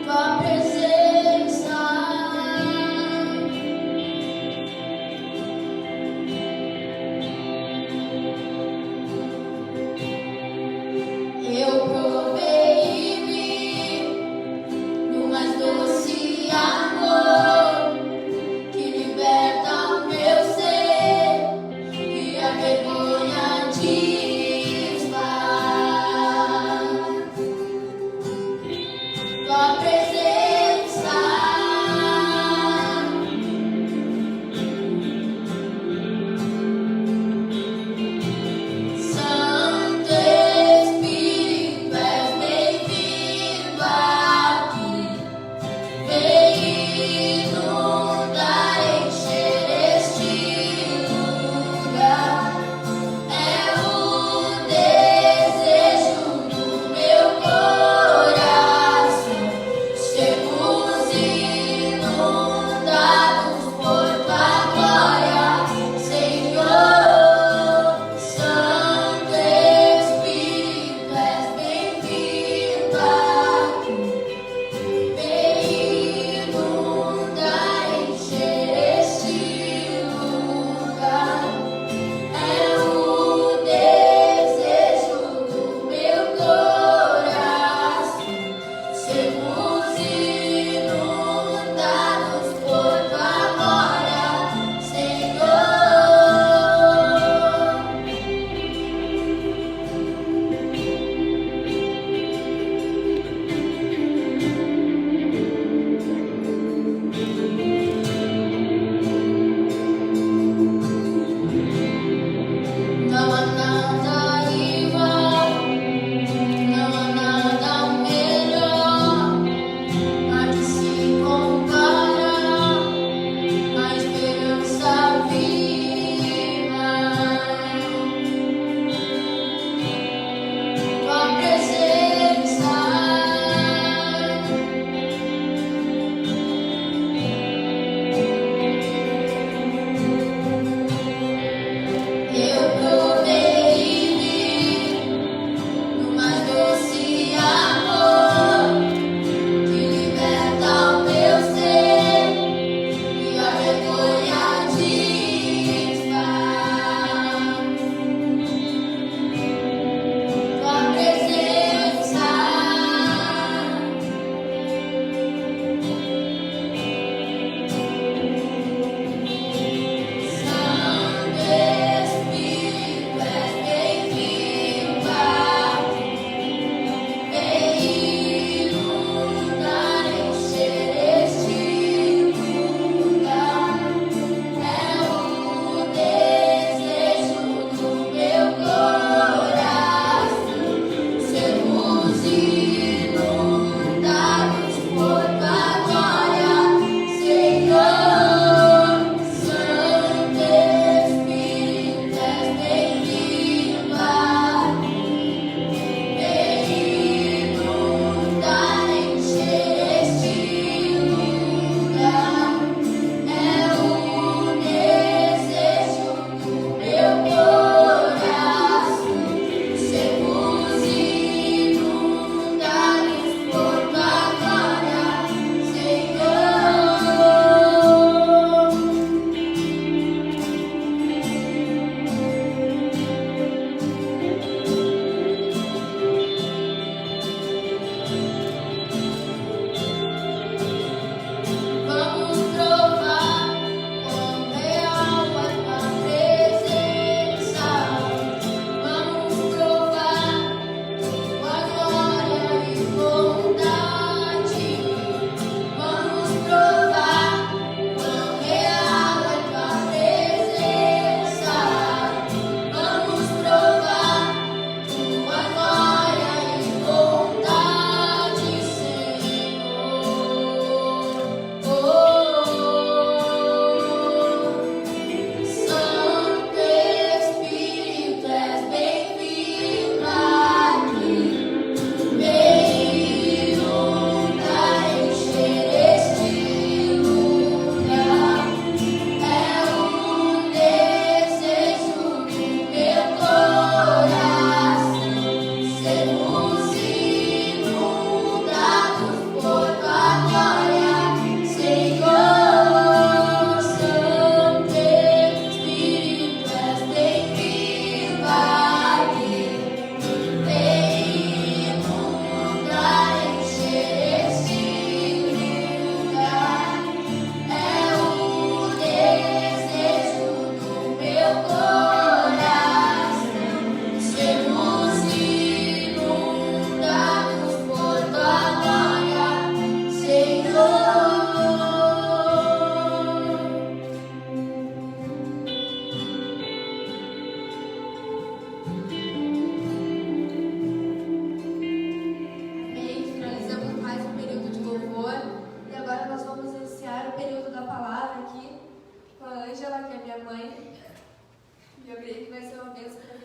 tua presença. Eu provei e vi no mais doce amor que liberta o meu ser e a vergonha desfaz. Tua presença.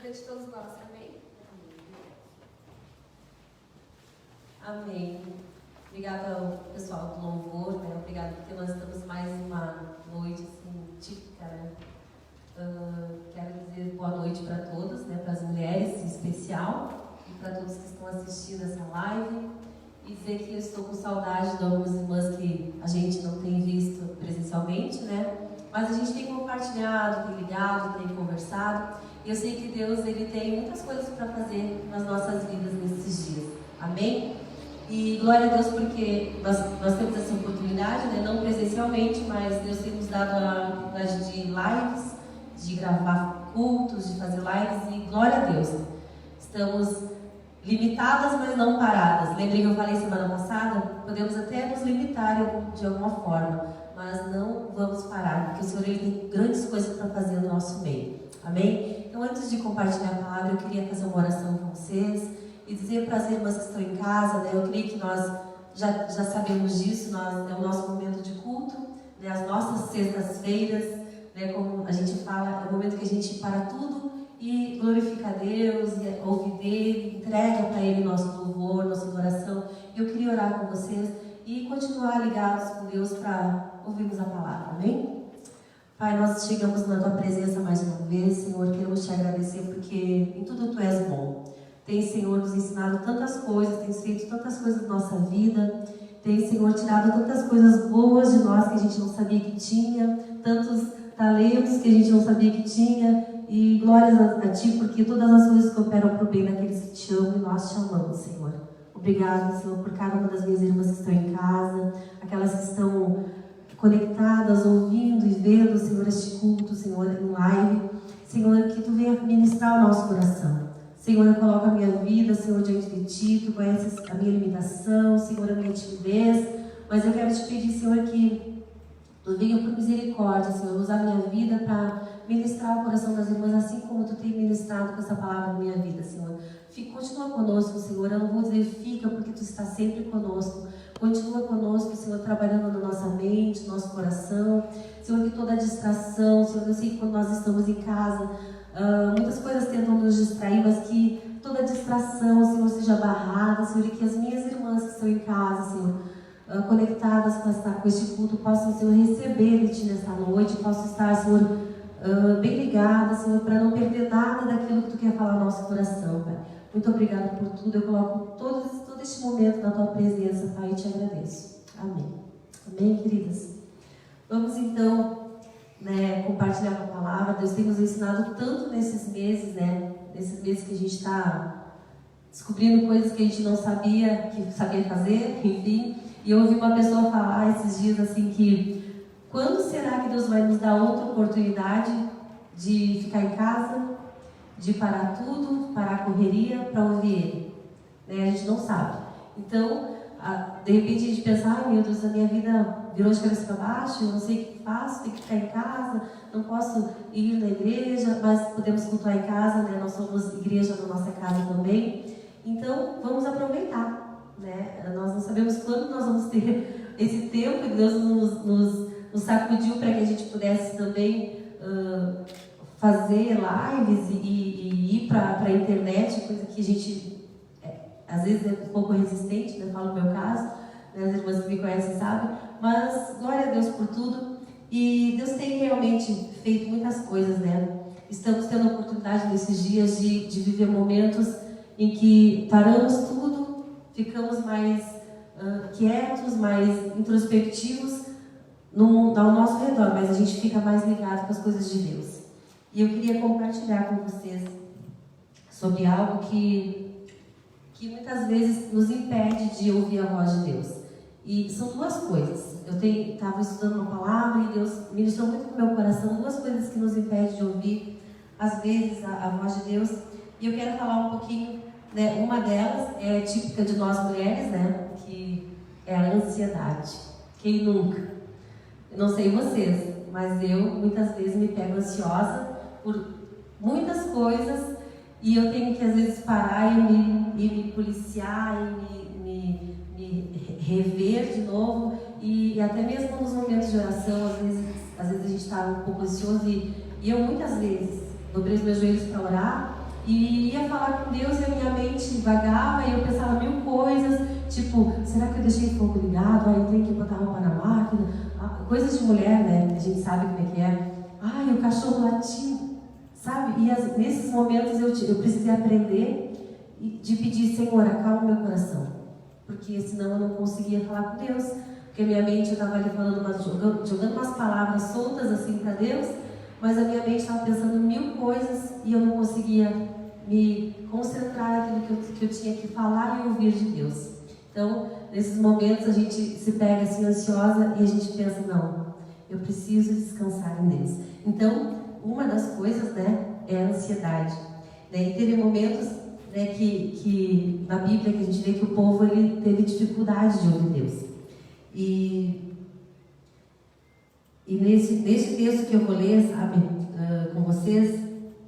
vida de todos nós. Amém? Amém. Obrigada ao pessoal do louvor, né? Obrigada porque nós estamos mais uma noite assim, típica, né? Quero dizer boa noite para todos, né? Para as mulheres em especial e para todos que estão assistindo essa live, e dizer que eu estou com saudade de algumas irmãs que a gente não tem visto presencialmente, né? Mas a gente tem compartilhado, tem ligado, tem conversado, e eu sei que Deus ele tem muitas coisas para fazer nas nossas vidas nesses dias. Amém? E glória a Deus porque nós temos essa oportunidade, né? Não presencialmente, mas Deus tem nos dado a oportunidade de lives, de gravar cultos, de fazer lives, e glória a Deus. Estamos limitadas, mas não paradas. Lembrei que eu falei semana passada? Podemos até nos limitar de alguma forma, mas não vamos parar, porque o Senhor ele tem grandes coisas para fazer no nosso meio. Amém? Então, antes de compartilhar a palavra, eu queria fazer uma oração com vocês e dizer para as irmãs que estão em casa, né? Eu creio que nós já sabemos disso, é o nosso momento de culto, né? As nossas sextas-feiras, né? Como a gente fala, é o momento que a gente para tudo e glorifica a Deus, e ouve dele, entrega para ele nosso louvor, nossa adoração. Eu queria orar com vocês e continuar ligados com Deus para ouvirmos a palavra, amém? Pai, nós chegamos na tua presença mais uma vez, Senhor, queremos te agradecer porque em tudo tu és bom. Tem, Senhor, nos ensinado tantas coisas, tem feito tantas coisas na nossa vida, tem, Senhor, tirado tantas coisas boas de nós que a gente não sabia que tinha, tantos talentos que a gente não sabia que tinha, e glórias a Ti, porque todas as coisas cooperam para o bem daqueles que te amam, e nós te amamos, Senhor. Obrigada, Senhor, por cada uma das minhas irmãs que estão em casa, aquelas que estão conectadas, ouvindo e vendo, Senhor, este culto, Senhor, em live. Senhor, que Tu venha ministrar o nosso coração. Senhor, eu coloco a minha vida, Senhor, diante de Ti. Tu conheces a minha limitação, Senhor, a minha timidez. Mas eu quero Te pedir, Senhor, que Tu venha por misericórdia, Senhor, usar a minha vida para ministrar o coração das irmãs, assim como Tu tem ministrado com essa palavra na minha vida, Senhor. Continua conosco, Senhor. Eu não vou dizer fica, porque Tu está sempre conosco. Continua conosco, Senhor, trabalhando na nossa mente, no nosso coração. Senhor, que toda distração, Senhor, eu sei que quando nós estamos em casa, muitas coisas tentam nos distrair, mas que toda distração, Senhor, seja barrada, Senhor, e que as minhas irmãs que estão em casa, Senhor, conectadas com este culto, possam, Senhor, receber de Ti nesta noite, possam estar, Senhor, bem ligadas, Senhor, para não perder nada daquilo que Tu quer falar no nosso coração, Pai. Muito obrigada por tudo, eu coloco todo este momento na Tua presença, Pai, e Te agradeço. Amém. Amém, queridas? Vamos então, né, compartilhar a palavra. Deus tem nos ensinado tanto nesses meses, né? Nesses meses que a gente está descobrindo coisas que a gente não sabia que sabia fazer, enfim. E eu ouvi uma pessoa falar esses dias assim que quando será que Deus vai nos dar outra oportunidade de ficar em casa, de parar tudo, parar a correria para ouvir Ele? Né? A gente não sabe. Então, de repente a gente pensa, ai meu Deus, a minha vida virou de cabeça para baixo, eu não sei o que faço, tenho que ficar em casa, não posso ir na igreja, mas podemos cultuar em casa, né? Nós somos igreja na nossa casa também. Então, vamos aproveitar, né? Nós não sabemos quando nós vamos ter esse tempo, e Deus nos sacudiu para que a gente pudesse também fazer lives e ir para a internet, coisa que a gente às vezes é um pouco resistente, né? Falo no meu caso, né? As irmãs que me conhecem sabem, mas glória a Deus por tudo. E Deus tem realmente feito muitas coisas, né? Estamos tendo a oportunidade nesses dias de viver momentos em que paramos tudo, ficamos mais quietos, mais introspectivos ao nosso redor, mas a gente fica mais ligado com as coisas de Deus. E eu queria compartilhar com vocês sobre algo que muitas vezes nos impede de ouvir a voz de Deus. E são duas coisas. Eu estava estudando uma palavra e Deus ministrou muito no meu coração duas coisas que nos impedem de ouvir, às vezes, a voz de Deus. E eu quero falar um pouquinho, né? Uma delas é típica de nós mulheres, né? Que é a ansiedade. Quem nunca? Eu não sei vocês, mas eu muitas vezes me pego ansiosa por muitas coisas e eu tenho que às vezes parar e me policiar e me rever de novo, e até mesmo nos momentos de oração, às vezes a gente está um pouco ansioso e eu muitas vezes dobrei os meus joelhos para orar E ia falar com Deus e a minha mente vagava e eu pensava mil coisas, tipo, será que eu deixei o fogo ligado? Aí tem que botar roupa na máquina. Coisas de mulher, né? A gente sabe como é que é. Ai, o cachorro latindo, sabe? E nesses momentos eu precisei aprender de pedir, Senhor, acalma meu coração. Porque senão eu não conseguia falar com Deus. Porque a minha mente, eu estava ali falando, jogando umas palavras soltas assim para Deus, mas a minha mente estava pensando mil coisas e eu não conseguia me concentrar naquilo que eu tinha que falar e ouvir de Deus. Então, nesses momentos a gente se pega assim ansiosa e a gente pensa, não, eu preciso descansar em Deus. Então, uma das coisas, né, é a ansiedade. Né? E teve momentos, né, que na Bíblia que a gente vê que o povo ele teve dificuldade de ouvir Deus. E nesse texto que eu vou ler, sabe, com vocês,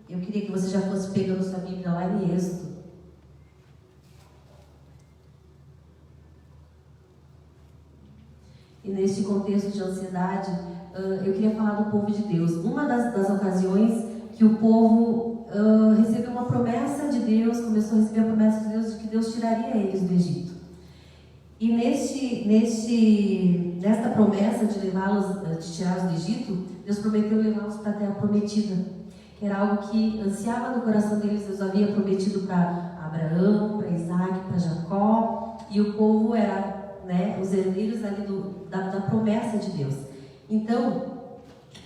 eu queria que você já fosse pegando sua Bíblia lá em Êxodo. E neste contexto de ansiedade, eu queria falar do povo de Deus. Uma das ocasiões que o povo recebeu uma promessa de Deus, começou a receber a promessa de Deus de que Deus tiraria eles do Egito. E nesta promessa de de tirá-los do Egito, Deus prometeu levá-los para a terra prometida, que era algo que ansiava no coração deles. Deus havia prometido para Abraão, para Isaac, para Jacó, e o povo era, né, os herdeiros ali da promessa de Deus. Então,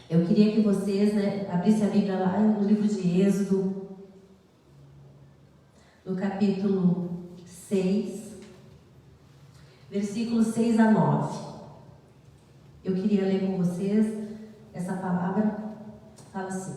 eu queria que vocês, né, abrissem a Bíblia lá no livro de Êxodo, no capítulo 6, versículos 6 a 9. Eu queria ler com vocês essa palavra. Fala assim,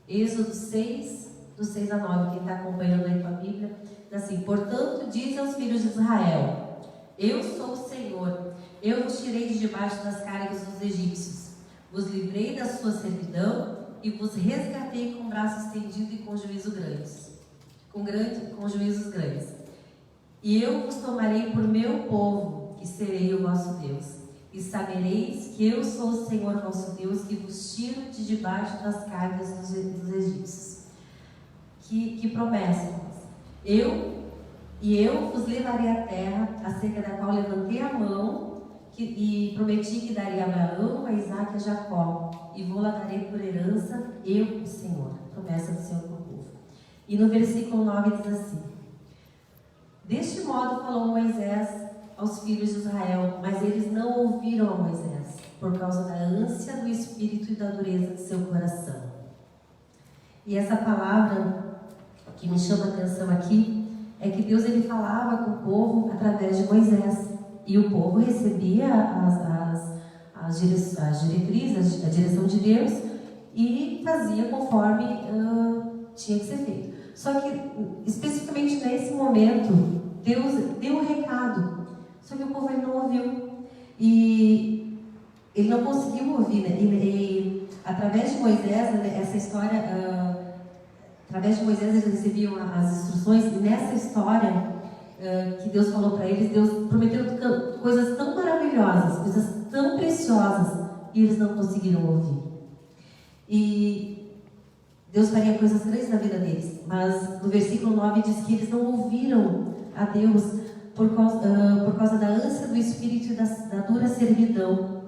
Êxodo 6, do 6 a 9, quem está acompanhando aí com a Bíblia, diz assim: portanto, diz aos filhos de Israel, eu sou o Senhor, eu vos tirei de debaixo das cargas dos egípcios, vos livrei da sua servidão e vos resgatei com braço estendido e com juízos grandes. E eu vos tomarei por meu povo, e serei o vosso Deus. E sabereis que eu sou o Senhor vosso Deus, que vos tiro de debaixo das cargas dos egípcios. Que promessa! Eu vos levarei à terra, acerca da qual levantei a mão, e prometi que daria a Abraão, a Isaac e a Jacó, e vou-la darei por herança, eu, o Senhor. Promessa do Senhor para o povo. E no versículo 9 diz assim: deste modo falou Moisés aos filhos de Israel, mas eles não ouviram a Moisés, por causa da ânsia do espírito e da dureza de seu coração. E essa palavra que me chama a atenção aqui é que Deus ele falava com o povo através de Moisés, e o povo recebia as diretrizes, a direção de Deus, e fazia conforme tinha que ser feito. Só que, especificamente nesse momento, Deus deu um recado, só que o povo ele não ouviu. E ele não conseguiu ouvir, né? E através de Moisés, né, essa história, através de Moisés eles recebiam as instruções, e nessa história que Deus falou para eles, Deus prometeu coisas tão maravilhosas, coisas tão preciosas, e eles não conseguiram ouvir. E Deus faria coisas grandes na vida deles, mas no versículo 9 diz que eles não ouviram a Deus por causa da ânsia do espírito e da dura servidão.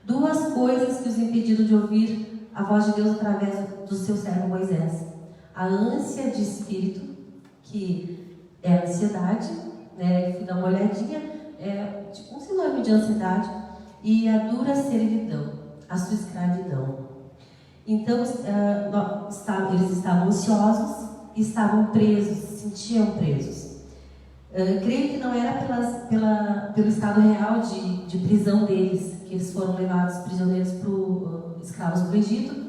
Duas coisas que os impediram de ouvir a voz de Deus através do seu servo Moisés: a ânsia de espírito, que é a ansiedade, né? Fui dar uma olhadinha, é tipo um sinônimo de ansiedade, e a dura servidão, a sua escravidão. Então, eles estavam ansiosos, estavam presos, se sentiam presos. Creio que não era pelo estado real de prisão deles, que eles foram levados prisioneiros escravos para o Egito,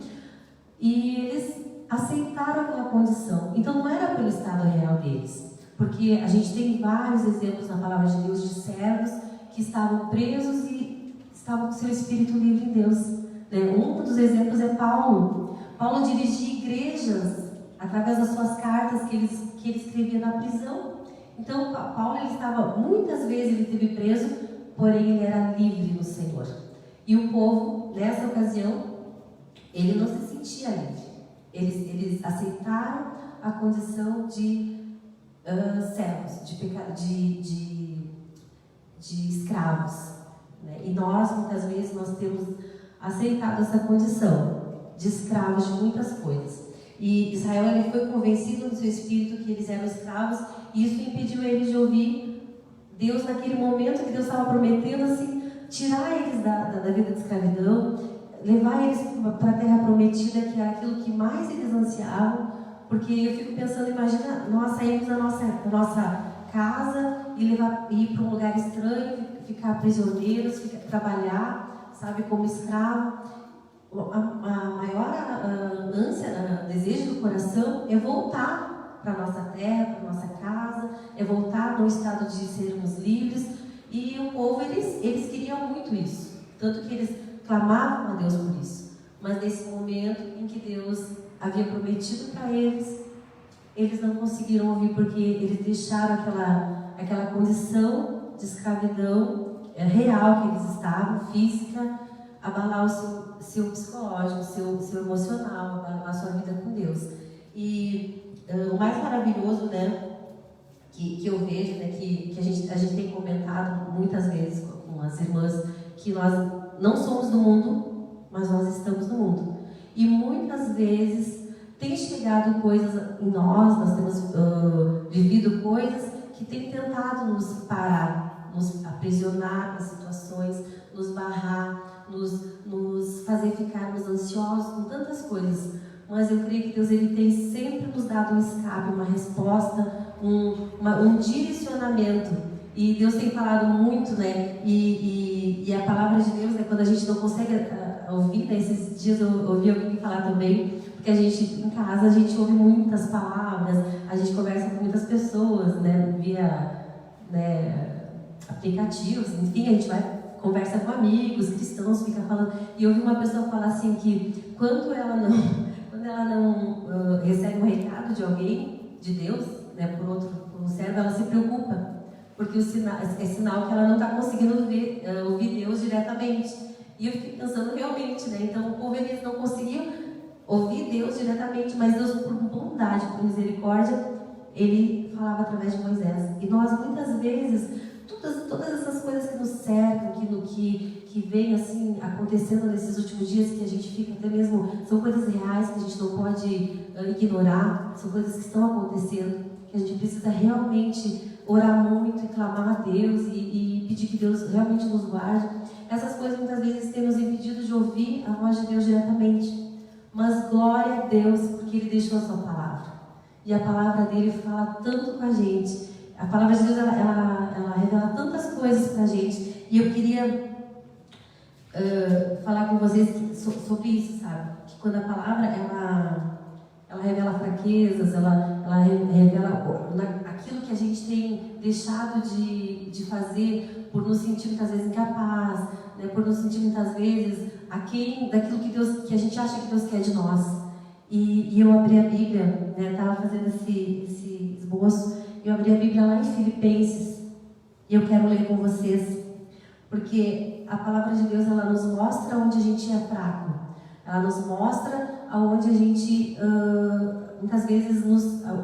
e eles aceitaram aquela condição. Então não era pelo estado real deles, porque a gente tem vários exemplos na palavra de Deus de servos que estavam presos e estavam com seu espírito livre em Deus. Um dos exemplos é Paulo. Paulo dirigia igrejas através das suas cartas que ele escrevia na prisão. Então, Paulo muitas vezes ele esteve preso, porém ele era livre no Senhor. E o povo, nessa ocasião, ele não se sentia livre. Eles aceitaram a condição de servos, de escravos, né? E nós, muitas vezes, nós temos aceitado essa condição de escravos de muitas coisas. E Israel, ele foi convencido no seu espírito que eles eram escravos, e isso impediu eles de ouvir Deus naquele momento que Deus estava prometendo, assim, tirar eles da vida de escravidão, levar eles para a terra prometida, que era aquilo que mais eles ansiavam. Porque eu fico pensando, imagina nós sairmos da nossa casa e ir para um lugar estranho, ficar prisioneiros, trabalhar, sabe, como escravo. A maior ânsia, desejo do coração é voltar para a nossa terra, para a nossa casa, é voltar no estado de sermos livres. E o povo, eles queriam muito isso, tanto que eles clamavam a Deus por isso. Mas nesse momento em que Deus havia prometido para eles, eles não conseguiram ouvir, porque eles deixaram aquela condição de escravidão real que eles estavam, física, abalar o seu psicológico, o seu emocional, abalar a sua vida com Deus. E o mais maravilhoso, né, que eu vejo, né, que a gente tem comentado muitas vezes com as irmãs, que nós não somos do mundo, mas nós estamos no mundo. E muitas vezes tem chegado coisas em nós temos vivido coisas que têm tentado nos parar, nos aprisionar nas situações, nos barrar, nos fazer ficarmos ansiosos com tantas coisas. Mas eu creio que Deus, ele tem sempre nos dado um escape, uma resposta, um direcionamento. E Deus tem falado muito, né? E a palavra de Deus, né, quando a gente não consegue ouvir, né, esses dias eu ouvi alguém falar também, porque a gente, em casa, a gente ouve muitas palavras, a gente conversa com muitas pessoas, né, via, né, aplicativos, enfim, a gente conversa com amigos, cristãos, fica falando. E eu ouvi uma pessoa falar assim que quando ela não recebe um recado de alguém, de Deus, né, por um servo, ela se preocupa, porque é sinal que ela não está conseguindo ouvir Deus diretamente. E eu fiquei pensando realmente, né? Então o povo, eles não conseguiam ouvir Deus diretamente, mas Deus, por bondade, por misericórdia, ele falava através de Moisés. E nós, muitas vezes, todas essas coisas que nos cercam, que vem assim acontecendo nesses últimos dias, que a gente fica até mesmo, são coisas reais que a gente não pode ignorar, são coisas que estão acontecendo, que a gente precisa realmente orar muito e clamar a Deus e pedir que Deus realmente nos guarde. Essas coisas muitas vezes têm nos impedido de ouvir a voz de Deus diretamente. Mas glória a Deus, porque Ele deixou a sua palavra. E a palavra dele fala tanto com a gente. A palavra de Deus, ela revela tantas coisas para a gente. E eu queria falar com vocês sobre isso, sabe? Que quando a palavra, ela revela fraquezas, ela revela aquilo que a gente tem deixado de fazer por nos sentir muitas vezes incapaz, né? Por nos sentir muitas vezes aquém daquilo que a gente acha que Deus quer de nós. E eu abri a Bíblia, né? Estava fazendo esse esboço, eu abri a Bíblia lá em Filipenses, e eu quero ler com vocês, porque a palavra de Deus, ela nos mostra onde a gente é fraco, ela nos mostra aonde a gente, muitas vezes,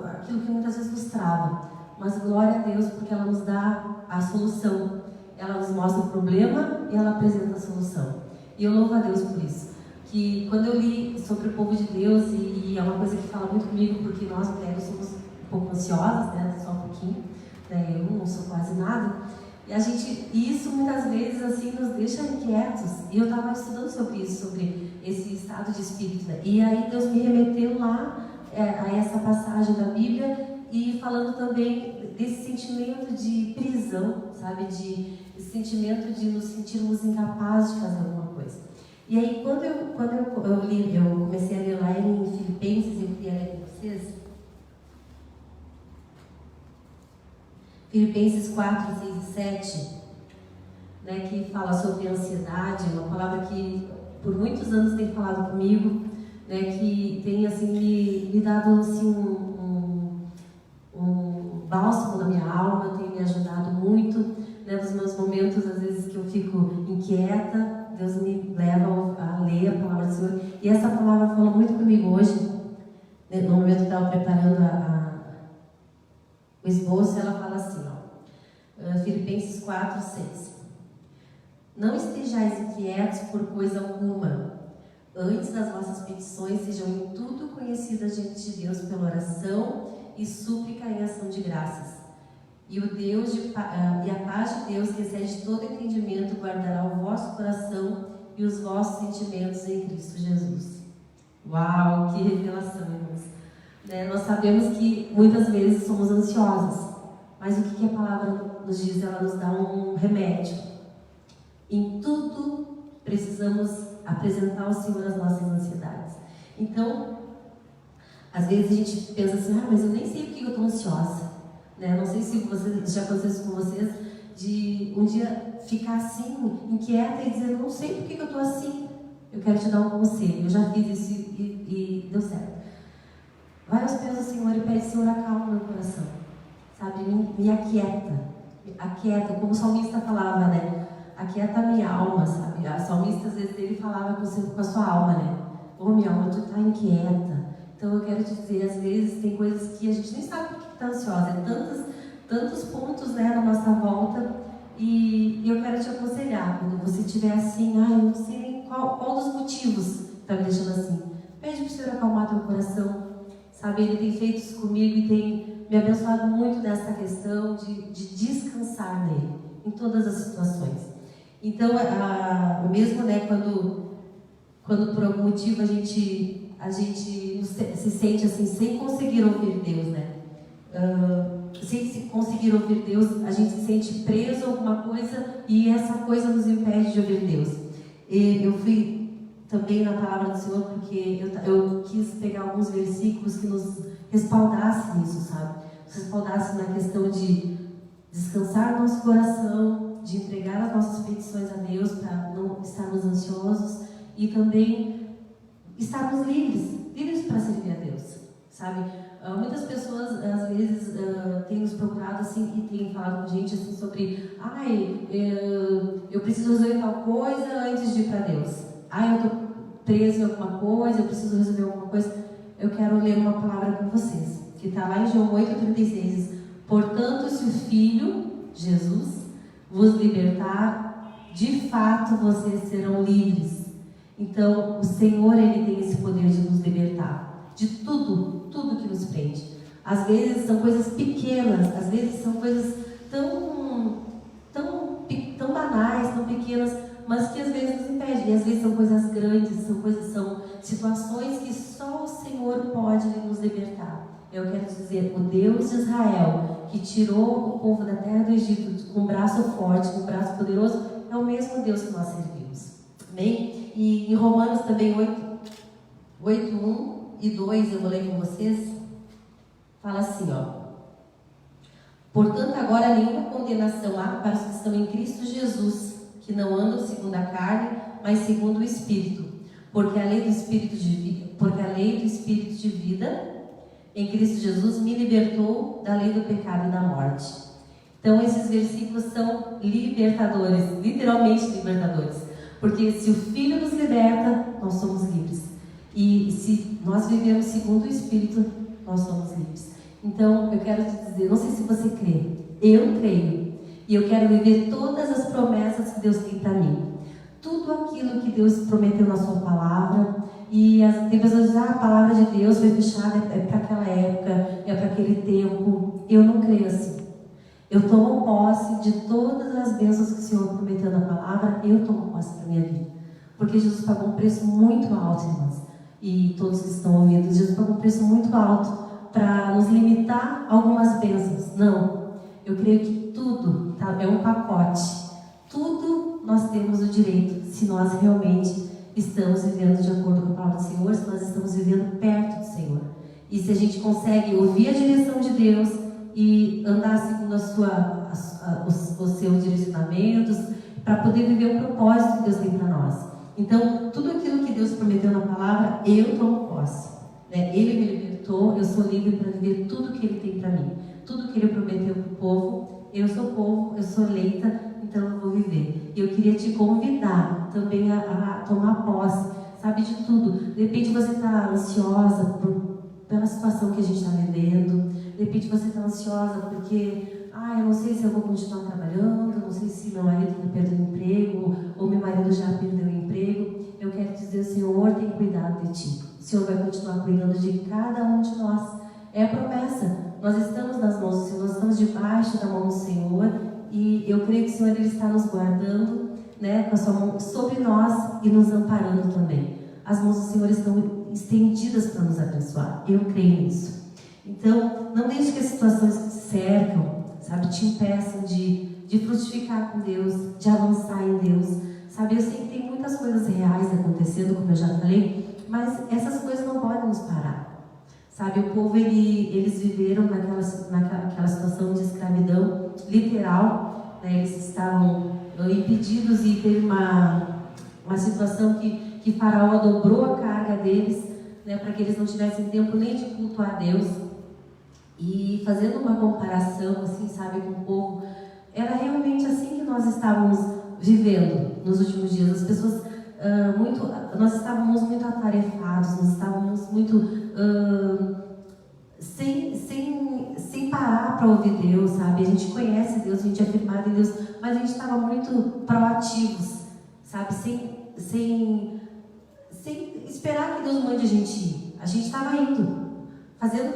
aquilo que muitas vezes nos trava, mas glória a Deus, porque ela nos dá a solução, ela nos mostra o problema e ela apresenta a solução, e eu louvo a Deus por isso. Que quando eu li sobre o povo de Deus, e é uma coisa que fala muito comigo, porque nós mulheres somos um pouco ansiosas, né, só um pouquinho, né, eu não sou quase nada, e isso muitas vezes assim nos deixa inquietos. E eu estava estudando sobre isso, sobre esse estado de espírito, né? E aí Deus me remeteu lá a essa passagem da Bíblia, e falando também desse sentimento de prisão, sabe, esse sentimento de nos sentirmos incapazes de fazer alguma coisa. E aí quando eu comecei a ler lá em Filipenses, eu queria ler com vocês Filipenses 4, 6 e 7, né, que fala sobre ansiedade, uma palavra que por muitos anos tem falado comigo, né, que tem assim, me dado assim, um bálsamo na minha alma, tem me ajudado muito, né, nos meus momentos, às vezes, que eu fico inquieta, Deus me leva a ler a palavra do Senhor. E essa palavra falou muito comigo hoje, no momento que estava preparando o esboço, ela fala assim, Filipenses 4:6. Não estejais inquietos por coisa alguma. Antes, as vossas petições sejam em tudo conhecidas diante de Deus pela oração e súplica em ação de graças. E e a paz de Deus, que excede todo entendimento, guardará o vosso coração e os vossos sentimentos em Cristo Jesus. Uau, que revelação, irmãos! Nós sabemos que muitas vezes somos ansiosas, mas o que a palavra nos diz? Ela nos dá um remédio. Em tudo precisamos apresentar ao Senhor as nossas ansiedades. Então, às vezes a gente pensa assim, mas eu nem sei por que eu estou ansiosa. Não sei se já aconteceu isso com vocês, de um dia ficar assim, inquieta e dizer, não sei por que eu estou assim. Eu quero te dar um conselho. Eu já fiz isso e deu certo. Vai aos pés do Senhor e pede, Senhor, acalma meu coração. Sabe, me aquieta, como o salmista falava, aquieta a minha alma, sabe? A salmista, às vezes, ele falava com a sua alma, minha alma, tu está inquieta. Então, eu quero te dizer, às vezes, tem coisas que a gente nem sabe por que está ansiosa. Tantos pontos, na nossa volta. E eu quero te aconselhar, quando você estiver assim, eu não sei nem qual dos motivos que está me deixando assim. Pede para o Senhor acalmar teu coração. Sabe, Ele tem feito isso comigo e tem me abençoado muito nessa questão de descansar nele, em todas as situações. Então, mesmo quando por algum motivo a gente se sente assim, sem conseguir ouvir Deus, sem conseguir ouvir Deus, a gente se sente preso a alguma coisa e essa coisa nos impede de ouvir Deus. Eu fui também na palavra do Senhor porque eu quis pegar alguns versículos que nos respaldassem nisso, sabe? Nos respaldassem na questão de descansar nosso coração, de entregar as nossas petições a Deus para não estarmos ansiosos e também estarmos livres para servir a Deus, sabe? Muitas pessoas, às vezes, têm nos procurado assim e têm falado com a gente assim sobre eu preciso resolver tal coisa antes de ir para Deus. Eu estou preso em alguma coisa, eu preciso resolver alguma coisa. Eu quero ler uma palavra com vocês, que está lá em João 8,36. Portanto, se o Filho, Jesus, vos libertar, de fato vocês serão livres. Então, o Senhor, Ele tem esse poder de nos libertar de tudo que nos prende. Às vezes são coisas pequenas, às vezes são coisas tão banais, tão pequenas, mas que às vezes nos impedem. E às vezes são coisas grandes, são situações que só o Senhor pode nos libertar. Eu quero dizer, o Deus de Israel, que tirou o povo da terra do Egito com um braço forte, com um braço poderoso, é o mesmo Deus que nós servimos. Amém? E em Romanos também 8:1 e 2, eu vou ler com vocês, fala assim, portanto, agora nenhuma condenação há para os que estão em Cristo Jesus, que não andam segundo a carne, mas segundo o Espírito, porque a lei do Espírito de vida em Cristo Jesus me libertou da lei do pecado e da morte. Então, esses versículos são libertadores, literalmente libertadores, porque se o Filho nos liberta, nós somos livres. E se nós vivemos segundo o Espírito, nós somos livres. Então, eu quero te dizer, não sei se você crê, eu creio. E eu quero viver todas as promessas que Deus tem para mim. Tudo aquilo que Deus prometeu na sua palavra. E tem pessoas que dizem, a palavra de Deus foi fechada, é para aquela época, é para aquele tempo. Eu não creio assim. Eu tomo posse de todas as bênçãos que o Senhor prometeu na palavra, eu tomo posse da minha vida. Porque Jesus pagou um preço muito alto, irmãs. E todos que estão ouvindo, Jesus pagou um preço muito alto para nos limitar a algumas bênçãos. Não, eu creio que tudo é um pacote. Tudo nós temos o direito, se nós realmente estamos vivendo de acordo com a palavra do Senhor, se nós estamos vivendo perto do Senhor. E se a gente consegue ouvir a direção de Deus e andar segundo os seus direcionamentos, para poder viver o propósito que Deus tem para nós. Então, tudo aquilo que Deus prometeu na palavra, eu tomo posse. Ele me libertou, eu sou livre para viver tudo que Ele tem para mim. Tudo que Ele prometeu para o povo, eu sou povo, eu sou eleita, então eu vou viver. E eu queria te convidar também a tomar posse, sabe, de tudo. De repente você está ansiosa pela situação que a gente está vivendo. De repente você está ansiosa porque, eu não sei se eu vou continuar trabalhando, não sei se meu marido vai perder o emprego, ou meu marido já perdeu o emprego. Eu quero dizer, o Senhor tem cuidado de ti. O Senhor vai continuar cuidando de cada um de nós. É a promessa. Nós estamos nas mãos do Senhor, nós estamos debaixo da mão do Senhor, e eu creio que o Senhor, Ele está nos guardando, né, com a sua mão sobre nós e nos amparando também. As mãos do Senhor estão estendidas para nos abençoar. Eu creio nisso. Então, não deixe que as situações que te cercam, sabe, te impeçam de frutificar com Deus, de avançar em Deus. Sabe, eu sei que tem muitas coisas reais acontecendo, como eu já falei, mas essas coisas não podem nos parar. Sabe, o povo, eles viveram naquela situação de escravidão literal, né? Eles estavam impedidos, e teve uma situação que Faraó dobrou a carga deles, né, para que eles não tivessem tempo nem de cultuar Deus. E fazendo uma comparação, assim, sabe, com o povo, era realmente assim que nós estávamos vivendo nos últimos dias. As pessoas, nós estávamos muito atarefados, nós estávamos muito sem parar para ouvir Deus, sabe? A gente conhece Deus, a gente é firmado em Deus, mas a gente estava muito proativos, sabe? Sem esperar que Deus mande a gente ir. A gente estava indo, fazendo,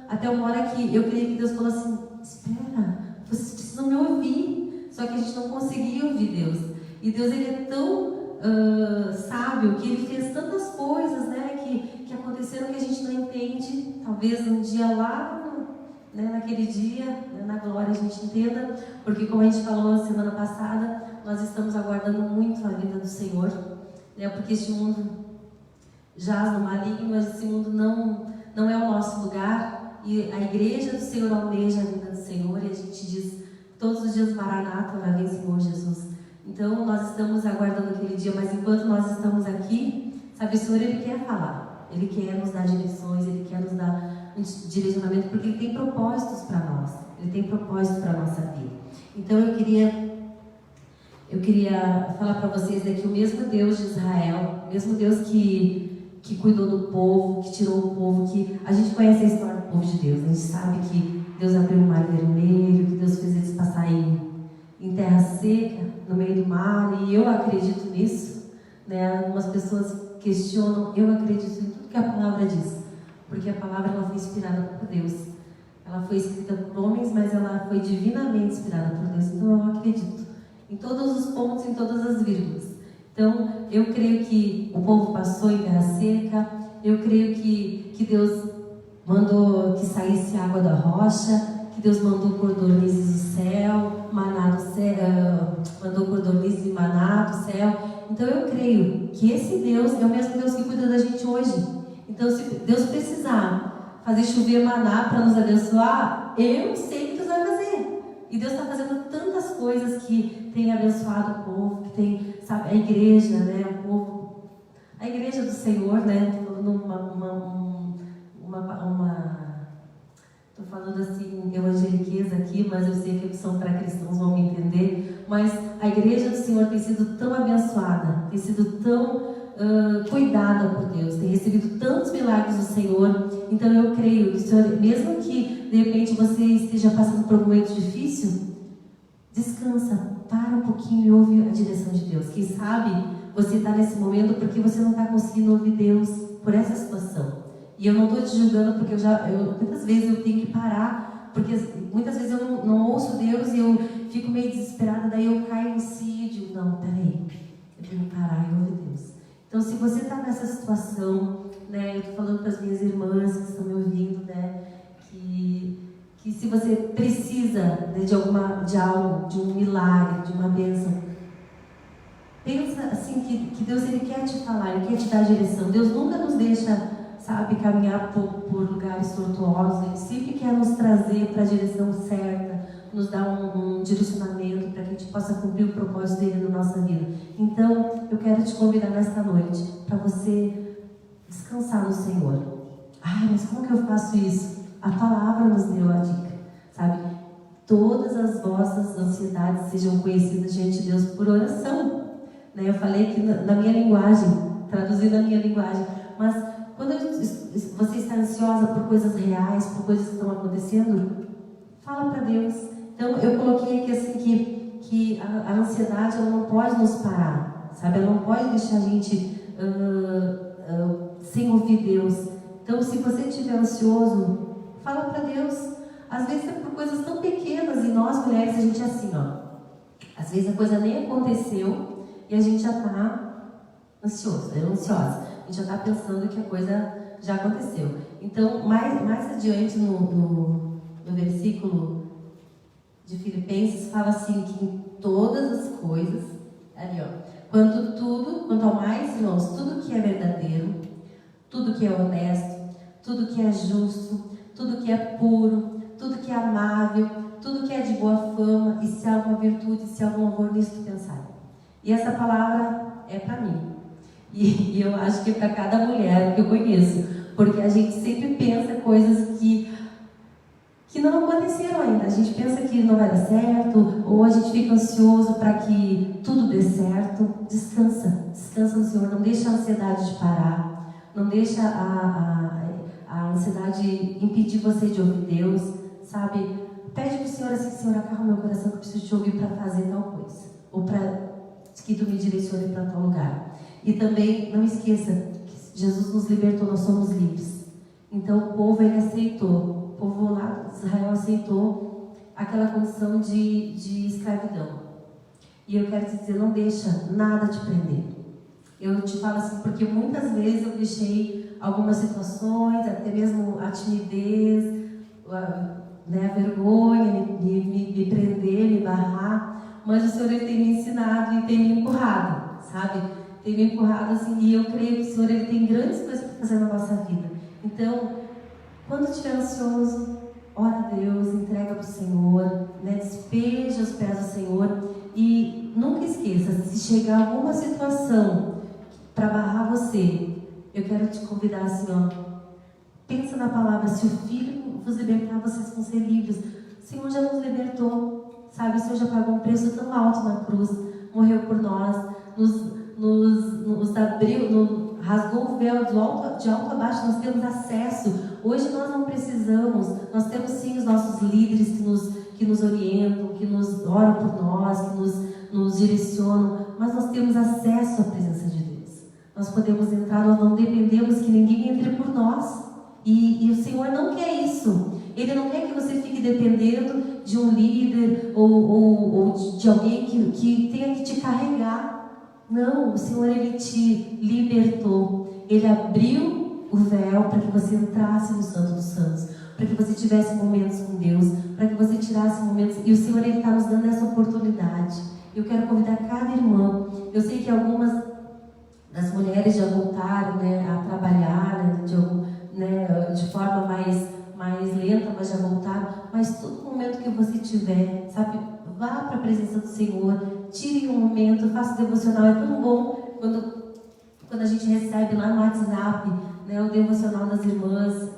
até uma hora que eu creio que Deus falou assim: espera, vocês precisam me ouvir. Só que a gente não conseguia ouvir Deus. E Deus, Ele é tão sábio, que Ele fez tantas coisas, né, que aconteceram que a gente não entende. Talvez um dia lá, né, naquele dia, né, na glória, a gente entenda. Porque, como a gente falou semana passada, nós estamos aguardando muito a vinda do Senhor, né, porque este mundo jaz no maligno, mas esse mundo não é o nosso lugar. E a igreja do Senhor almeja a vinda do Senhor, e a gente diz todos os dias: Maranata, ora vem Senhor Jesus. Então nós estamos aguardando aquele dia, mas enquanto nós estamos aqui, sabe, o Senhor, Ele quer falar, Ele quer nos dar direções, Ele quer nos dar um direcionamento, porque Ele tem propósitos para nós, Ele tem propósito para a nossa vida. Então eu queria falar para vocês que o mesmo Deus de Israel, o mesmo Deus que cuidou do povo, que tirou o povo, que a gente conhece a história do povo de Deus, a gente sabe que Deus abriu o mar vermelho, que Deus fez eles passarem em terra seca, no meio do mar, e eu acredito nisso, né? Algumas pessoas questionam, eu acredito em tudo que a palavra diz, porque a palavra, ela foi inspirada por Deus. Ela foi escrita por homens, mas ela foi divinamente inspirada por Deus. Então eu acredito em todos os pontos, em todas as vírgulas. Então eu creio que o povo passou em terra seca, eu creio que Deus mandou que saísse água da rocha, que Deus mandou cordonizes do céu, maná do céu, mandou cordonizes e maná do céu. Então eu creio que esse Deus é o mesmo Deus que cuida da gente hoje. Então, se Deus precisar fazer chover maná para nos abençoar, eu sei que Deus vai fazer. E Deus está fazendo tantas coisas que tem abençoado o povo, que tem, sabe, a igreja, né, o povo, a igreja do Senhor, né, estou falando assim, evangeliqueza aqui, mas eu sei que são para cristãos, vão me entender. Mas a igreja do Senhor tem sido tão abençoada, tem sido tão cuidada por Deus, tem recebido tantos milagres do Senhor. Então eu creio que o Senhor, mesmo que de repente você esteja passando por um momento difícil, descansa, para um pouquinho e ouve a direção de Deus. Quem sabe você está nesse momento porque você não está conseguindo ouvir Deus por essa situação. E eu não estou te julgando, porque muitas vezes eu tenho que parar, porque muitas vezes eu não ouço Deus e eu fico meio desesperada, daí eu caio em si e digo: não, peraí, eu tenho que parar e ouvir Deus. Então, se você está nessa situação, né, eu estou falando para as minhas irmãs que estão me ouvindo, né, que se você precisa, né, de algo, de um milagre, de uma bênção, pensa assim que Deus, Ele quer te falar, Ele quer te dar direção. Deus nunca nos deixa, sabe, caminhar por lugares tortuosos. Ele sempre quer nos trazer para a direção certa, nos dar um direcionamento para que a gente possa cumprir o propósito dele na nossa vida. Então, eu quero te convidar nesta noite para você descansar no Senhor. Mas como que eu faço isso? A palavra nos deu a dica, sabe? Todas as vossas ansiedades sejam conhecidas diante de Deus por oração. Né? Eu falei que na minha linguagem, traduzindo a minha linguagem, mas Quando você está ansiosa por coisas reais, por coisas que estão acontecendo, fala para Deus. Então, eu coloquei aqui assim que a ansiedade ela não pode nos parar, sabe? Ela não pode deixar a gente sem ouvir Deus. Então, se você estiver ansioso, fala para Deus. Às vezes é por coisas tão pequenas, e nós mulheres, a gente é assim, ó. Às vezes a coisa nem aconteceu e a gente já está ansiosa. A gente já está pensando que a coisa já aconteceu. Então, mais adiante no versículo de Filipenses, fala assim, que em todas as coisas, ali ó, quanto ao mais, irmãos, tudo que é verdadeiro, tudo que é honesto, tudo que é justo, tudo que é puro, tudo que é amável, tudo que é de boa fama, e se há alguma virtude, se há algum amor, nisso pensar. E essa palavra é para mim. E eu acho que é para cada mulher que eu conheço. Porque a gente sempre pensa coisas que não aconteceram ainda. A gente pensa que não vai dar certo, ou a gente fica ansioso para que tudo dê certo. Descansa no Senhor. Não deixa a ansiedade de parar. Não deixa a ansiedade impedir você de ouvir Deus, sabe? Pede para o Senhor assim, Senhor, acalma meu coração que eu preciso te ouvir para fazer tal coisa. Ou para que tu me direcione para tal lugar. E também, não esqueça que Jesus nos libertou, nós somos livres. Então o povo, ele aceitou. O povo lá de Israel aceitou aquela condição de escravidão. E eu quero te dizer, não deixa nada te prender. Eu te falo assim, porque muitas vezes eu deixei algumas situações, até mesmo a timidez, a vergonha, me prender, me barrar, mas o Senhor ele tem me ensinado e tem me empurrado, sabe? Tem me empurrado assim, e eu creio que o Senhor ele tem grandes coisas para fazer na nossa vida. Então, quando estiver ansioso, ora a Deus, entrega para o Senhor, né? Despeja aos pés do Senhor, e nunca esqueça, se chegar alguma situação para barrar você, eu quero te convidar assim, ó, pensa na palavra, se o Filho vos libertar, vocês vão ser livres. O Senhor já nos libertou, sabe? O Senhor já pagou um preço tão alto na cruz, morreu por nós, nos abriu, rasgou o véu de alto a baixo, nós temos acesso. Hoje nós não precisamos, nós temos sim os nossos líderes que nos orientam, que nos oram por nós, que nos direcionam, mas nós temos acesso à presença de Deus. Nós podemos entrar, nós não dependemos que ninguém entre por nós. E o Senhor não quer isso. Ele não quer que você fique dependendo de um líder ou de alguém que tenha que te carregar. Não, o Senhor ele te libertou. Ele abriu o véu para que você entrasse no Santo dos Santos, para que você tivesse momentos com Deus, para que você tirasse momentos. E o Senhor ele está nos dando essa oportunidade. Eu quero convidar cada irmã. Eu sei que algumas das mulheres já voltaram, né, a trabalhar, de forma mais lenta, mas já voltaram. Mas todo momento que você tiver, sabe, vá para a presença do Senhor, tire um momento, faça o devocional. É tão bom quando a gente recebe lá no WhatsApp, né, o devocional das irmãs.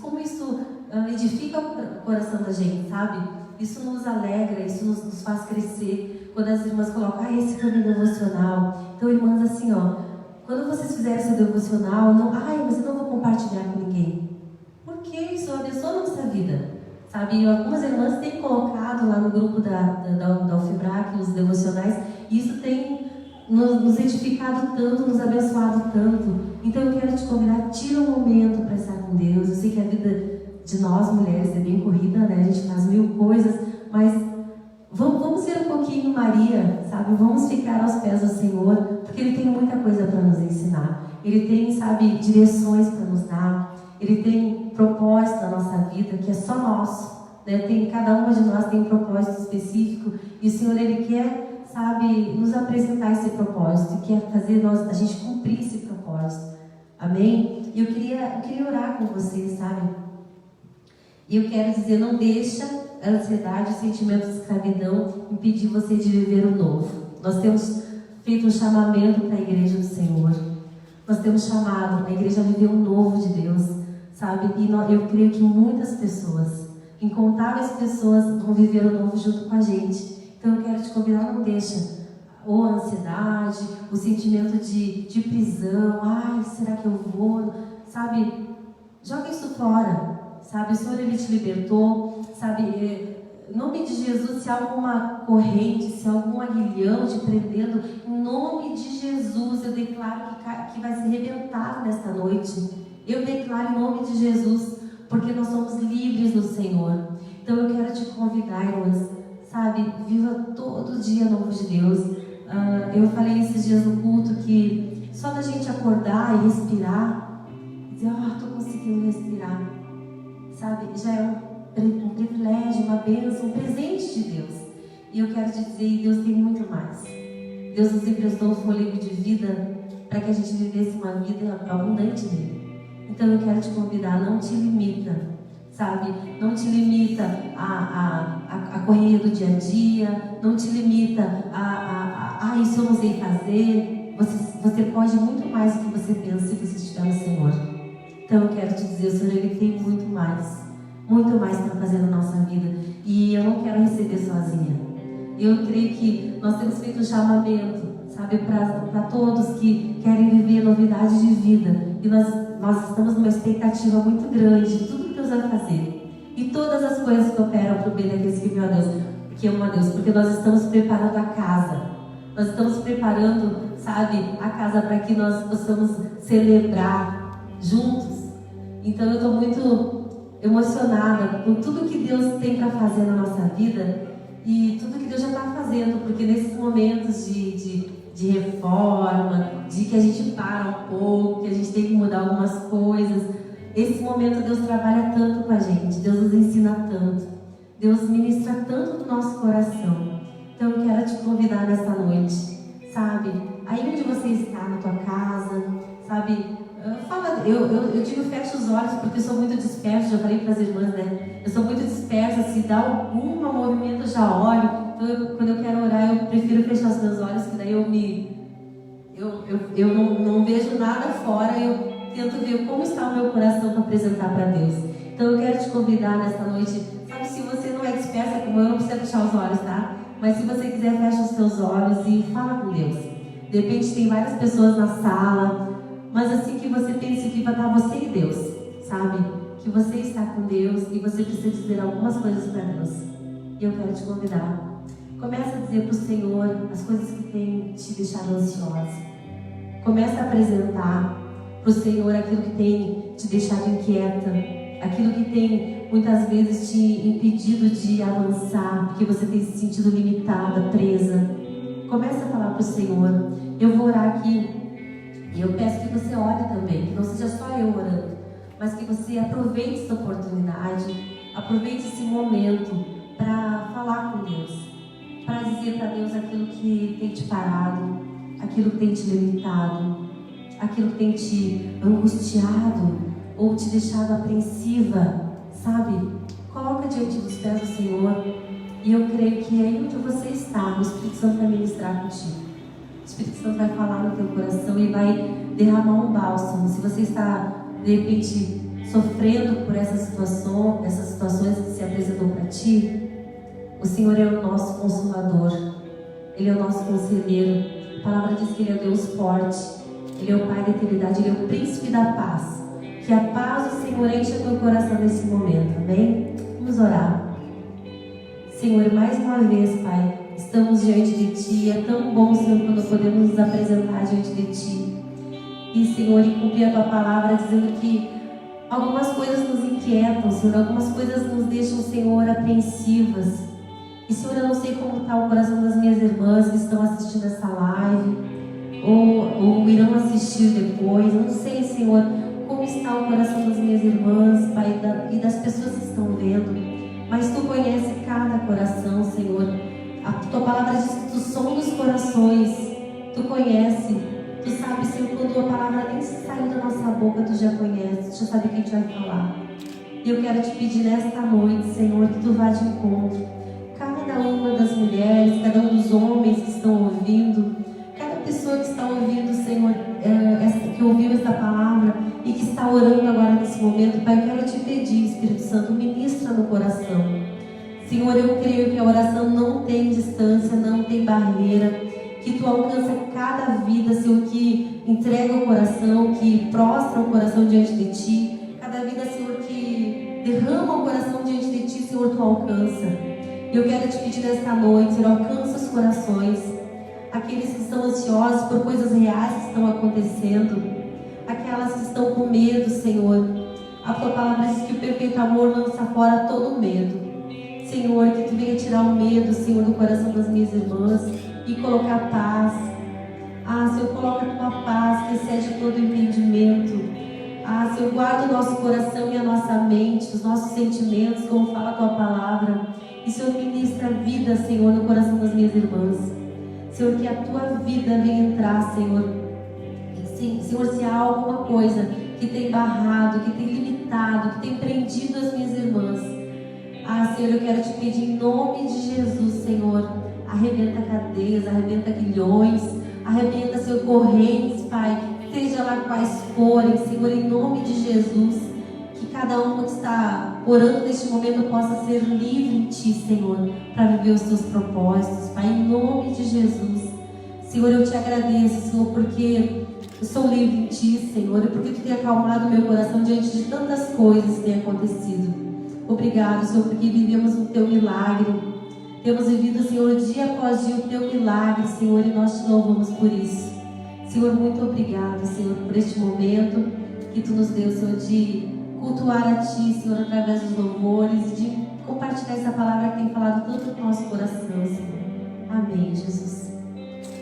Como isso edifica o coração da gente, sabe? Isso nos alegra, isso nos faz crescer. Quando as irmãs colocam, esse foi meu devocional. Então, irmãs, assim, ó, quando vocês fizerem seu devocional, mas eu não vou compartilhar com ninguém. Porque isso abençoa a nossa vida, sabe? Algumas irmãs têm colocado lá no grupo da UFIBRAC os devocionais, e isso tem nos edificado tanto, nos abençoado tanto. Então eu quero te convidar, tira um momento para estar com Deus. Eu sei que a vida de nós mulheres é bem corrida, né? A gente faz mil coisas, mas vamos ser um pouquinho Maria, sabe? Vamos ficar aos pés do Senhor, porque Ele tem muita coisa para nos ensinar. Ele tem, sabe, direções para nos dar. Ele tem propósito na nossa vida, que é só nosso, né? Cada uma de nós tem um propósito específico, e o Senhor, Ele quer, sabe, nos apresentar esse propósito, quer fazer a gente cumprir esse propósito. Amém? E eu queria orar com vocês, sabe? E eu quero dizer, não deixa a ansiedade, o sentimento de escravidão impedir você de viver o novo. Nós temos feito um chamamento para a igreja do Senhor. Nós temos chamado para a igreja a viver o novo de Deus, sabe? E eu creio que muitas pessoas, incontáveis pessoas, vão viver o novo junto com a gente. Então eu quero te convidar, não deixa ou a ansiedade, o sentimento de prisão, será que eu vou? sabe, joga isso fora, sabe, o Senhor, Ele te libertou, sabe, em nome de Jesus, se há alguma corrente, se há algum aguilhão te prendendo, em nome de Jesus, eu declaro que vai ser rebentado nesta noite. Eu declaro em nome de Jesus, porque nós somos livres do Senhor. Então eu quero te convidar, irmãs, sabe, viva todo dia novo de Deus. Eu falei esses dias no culto que só da gente acordar e respirar, dizer, estou conseguindo respirar, sabe, já é um privilégio, uma bênção, um presente de Deus. E eu quero te dizer, Deus tem muito mais. Deus nos emprestou o fôlego de vida para que a gente vivesse uma vida abundante nele. Então eu quero te convidar, não te limita, sabe? Não te limita a correria do dia a dia, não te limita isso eu não sei fazer. Você pode muito mais do que você pensa se você estiver no Senhor. Então eu quero te dizer, o Senhor, Ele tem muito mais para fazer na nossa vida. E eu não quero receber sozinha. Eu creio que nós temos feito um chamamento, sabe, para todos que querem viver novidade de vida. E nós estamos numa expectativa muito grande de tudo que Deus vai fazer. E todas as coisas que operam para o bem daqueles que amam a Deus. Porque nós estamos preparando a casa. Nós estamos preparando, sabe, a casa para que nós possamos celebrar juntos. Então eu estou muito emocionada com tudo que Deus tem para fazer na nossa vida e tudo que Deus já está fazendo, porque nesses momentos de reforma, de que a gente para um pouco, que a gente tem que mudar algumas coisas, esse momento Deus trabalha tanto com a gente, Deus nos ensina tanto, Deus ministra tanto no nosso coração. Então eu quero te convidar nessa noite, sabe, aí onde você está, na tua casa, sabe, eu digo fecha os olhos porque eu sou muito dispersa, já falei para as irmãs, né? Eu sou muito dispersa, se dá algum movimento eu já olho. Então quando eu quero orar eu prefiro fechar os meus olhos, que daí eu não vejo nada fora, eu tento ver como está o meu coração para apresentar para Deus. Então eu quero te convidar nessa noite, sabe, se você não é dispersa como eu, não precisa fechar os olhos, tá? Mas se você quiser, fecha os seus olhos e fala com Deus. De repente tem várias pessoas na sala, mas assim que você pense que vai estar você e Deus, sabe? Que você está com Deus e você precisa dizer algumas coisas para Deus. E eu quero te convidar. Começa a dizer para o Senhor as coisas que têm te deixado ansiosa. Começa a apresentar para o Senhor aquilo que tem te deixado inquieta, aquilo que tem muitas vezes te impedido de avançar, porque você tem se sentido limitada, presa. Começa a falar para o Senhor. Eu vou orar aqui. E eu peço que você ore também, que não seja só eu orando, mas que você aproveite essa oportunidade, aproveite esse momento para falar com Deus, para dizer para Deus aquilo que tem te parado, aquilo que tem te limitado, aquilo que tem te angustiado ou te deixado apreensiva, sabe? Coloca diante dos pés do Senhor e eu creio que aí onde você está, o Espírito Santo vai ministrar contigo. O Espírito Santo vai falar no teu coração e vai derramar um bálsamo. Se você está, de repente, sofrendo por essas situações que se apresentam para ti, o Senhor é o nosso Consolador. Ele é o nosso conselheiro. A palavra diz que Ele é o Deus forte. Ele é o Pai da eternidade. Ele é o Príncipe da paz. Que a paz do Senhor enche o teu coração nesse momento. Amém? Vamos orar. Senhor, mais uma vez, Pai, estamos diante de Ti. É tão bom, Senhor, quando podemos nos apresentar diante de Ti. E, Senhor, e cumprir a Tua palavra, dizendo que algumas coisas nos inquietam, Senhor. Algumas coisas nos deixam, Senhor, apreensivas. E, Senhor, eu não sei como está o coração das minhas irmãs que estão assistindo essa live, ou irão assistir depois. Eu não sei, Senhor, como está o coração das minhas irmãs, Pai, e das pessoas que estão vendo. Mas Tu conheces cada coração, Senhor. A Tua palavra diz que Tu sondas os corações. Tu conhece. Tu sabe, Senhor, quando a palavra nem saiu da nossa boca, Tu já conhece. Tu já sabe o que a gente vai falar. E eu quero Te pedir nesta noite, Senhor, que Tu vá de encontro. Cada uma das mulheres, cada um dos homens que estão ouvindo, cada pessoa que está ouvindo, Senhor, que ouviu esta palavra e que está orando agora nesse momento, Pai, eu quero Te pedir, Espírito Santo, ministra no coração. Senhor, eu creio que a oração não tem distância, não tem barreira. que Tu alcança cada vida, Senhor, que entrega o coração, que prostra o coração diante de Ti. Cada vida, Senhor, que derrama o coração diante de Ti, Senhor, Tu alcança. Eu quero Te pedir nesta noite, Senhor, alcança os corações. Aqueles que estão ansiosos por coisas reais que estão acontecendo. Aquelas que estão com medo, Senhor. A Tua palavra diz que o perfeito amor lança fora todo o medo. Senhor, que Tu venha tirar o medo, Senhor, do coração das minhas irmãs e colocar paz. Senhor, coloca a Tua paz que excede todo o entendimento. Senhor, guarda o nosso coração e a nossa mente, os nossos sentimentos, como fala a Tua palavra. E, Senhor, ministra vida, Senhor, no coração das minhas irmãs. Senhor, que a Tua vida venha entrar, Senhor. Sim, Senhor, se há alguma coisa que tem barrado, que tem limitado, que tem prendido as minhas irmãs. Senhor, eu quero Te pedir em nome de Jesus, Senhor. Arrebenta cadeias, arrebenta grilhões, arrebenta, Senhor, correntes, Pai. Seja lá quais forem, Senhor, em nome de Jesus. Que cada uma que está orando neste momento possa ser livre em Ti, Senhor, para viver os Teus propósitos, Pai, em nome de Jesus. Senhor, eu Te agradeço, Senhor, porque eu sou livre em Ti, Senhor, e porque Tu tem acalmado o meu coração diante de tantas coisas que têm acontecido. Obrigado, Senhor, porque vivemos o Teu milagre. Temos vivido, Senhor, dia após dia o Teu milagre, Senhor, e nós Te louvamos por isso. Senhor, muito obrigado, Senhor, por este momento que Tu nos deu, Senhor, de cultuar a Ti, Senhor, através dos louvores, de compartilhar essa palavra que tem falado tanto no nosso coração, Senhor. Amém, Jesus.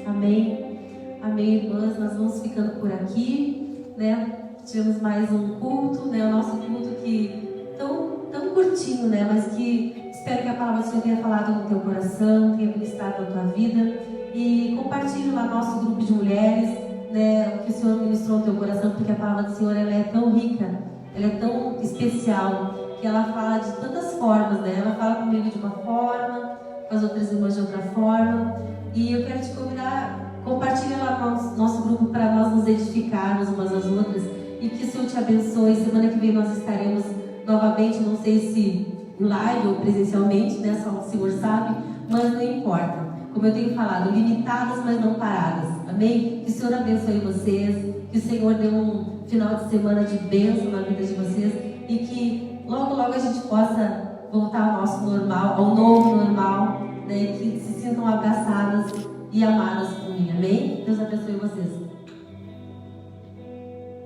Amém. Amém, irmãs. Nós vamos ficando por aqui, né? Tivemos mais um culto, né? O nosso culto que tão curtinho, né? Mas que espero que a palavra do Senhor tenha falado no teu coração, tenha ministrado na tua vida. E compartilhe lá nosso grupo de mulheres, né? O que o Senhor ministrou no teu coração, porque a palavra do Senhor, ela é tão rica, ela é tão especial, que ela fala de tantas formas, né? Ela fala comigo de uma forma, com as outras irmãs de outra forma. E eu quero te convidar, compartilhe lá no nosso grupo para nós nos edificarmos umas às outras. E que o Senhor te abençoe. Semana que vem nós estaremos novamente, não sei se live ou presencialmente, né? Só o Senhor sabe, mas não importa. Como eu tenho falado, limitadas, mas não paradas. Amém? Que o Senhor abençoe vocês. Que o Senhor dê um final de semana de bênção na vida de vocês. E que logo a gente possa voltar ao nosso normal, ao novo normal, né? Que se sintam abraçadas e amadas por mim. Amém? Deus abençoe vocês.